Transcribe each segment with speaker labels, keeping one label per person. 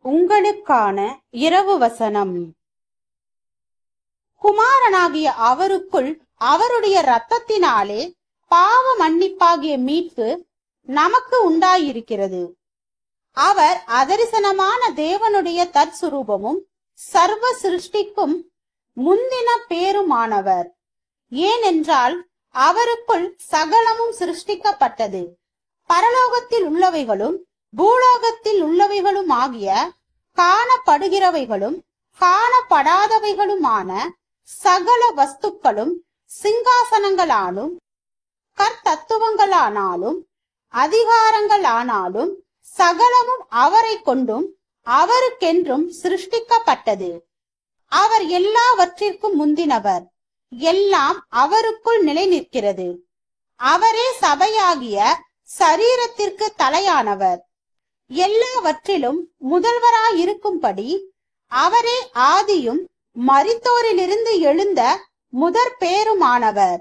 Speaker 1: உங்களுக்கான இரவு வசனம். குமாரனாகிய அவருக்குள் அவருடைய இரத்தத்தினாலே பாவ மன்னிப்பாகிய மீட்பு நமக்கு உண்டாயிருக்கிறது. அவர் அதரிசனமான தேவனுடைய தற்சுரூபமும் சர்வ சிருஷ்டிக்கும் முந்தின பேருமானவர். ஏனென்றால் அவருக்குள் சகலமும் சிருஷ்டிக்கப்பட்டது, பரலோகத்தில் உள்ளவைகளும் பூலோகத்தில் உள்ளவைகளும் ஆகிய காணப்படுகிறவைகளும் காணப்படாதவைகளுமான சகல வஸ்துக்களும், சிங்காசனங்களாலும் கர்த்தத்துவங்களானாலும் அதிகாரங்களானாலும் சகலமும் அவரை கொண்டும் அவருக்கென்றும் சிருஷ்டிக்கப்பட்டது. அவர் எல்லாவற்றிற்கும் முந்தினவர், எல்லாம் அவருக்குள் நிலை நிற்கிறது. அவரே சபையாகிய சரீரத்திற்கு தலையானவர். எல்லாவற்றிலும் முதல்வராயிருக்கும்படி அவரே ஆதியும் மரித்தோரிலிருந்து எழுந்த முதற் பேருமானவர்.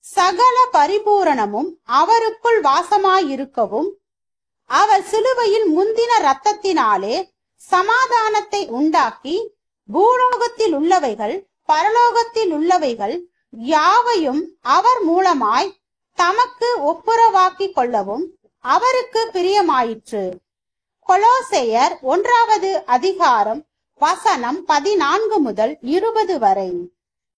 Speaker 1: சகல பரிபூரணமும் அவருக்குள் வாசமாயிருக்கவும் அவர் சிலுவையில் முந்தின இரத்தத்தினாலே சமாதானத்தை உண்டாக்கி பூலோகத்தில் உள்ளவைகள் பரலோகத்தில் உள்ளவைகள் யாவையும் அவர் மூலமாய் தமக்கு ஒப்புரவாக்கிக் கொள்ளவும் அவருக்கு பிரியமாயிற்று. கொலோசையர் 1 அதிகாரம் வசனம் 14 முதல் 20 வரை.